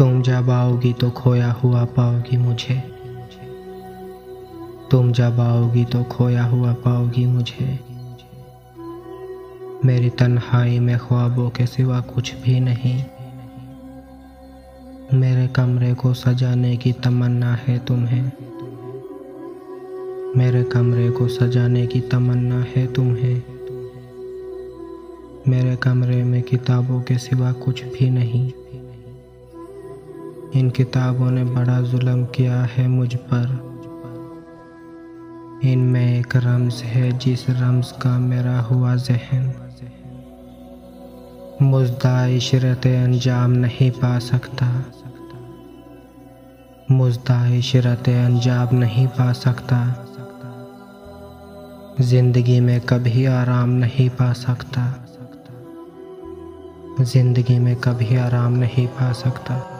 तुम जब आओगी तो खोया हुआ पाओगी मुझे। तुम जब आओगी तो खोया हुआ पाओगी मुझे। मेरी तन्हाई में ख्वाबों के सिवा कुछ भी नहीं। मेरे कमरे को सजाने की तमन्ना है तुम्हें। मेरे कमरे को सजाने की तमन्ना है तुम्हें। मेरे कमरे में किताबों के सिवा कुछ भी नहीं। इन किताबों ने बड़ा जुल्म किया है मुझ पर। इनमें एक रम्ज़ है जिस रम्ज़ का मेरा हुआ ज़हन। मुज़दा इशरते अंजाम नहीं पा सकता। मुज़दा इशरते अंजाम नहीं पा सकता। ज़िंदगी में कभी आराम नहीं पा सकता। ज़िंदगी में कभी आराम नहीं पा सकता।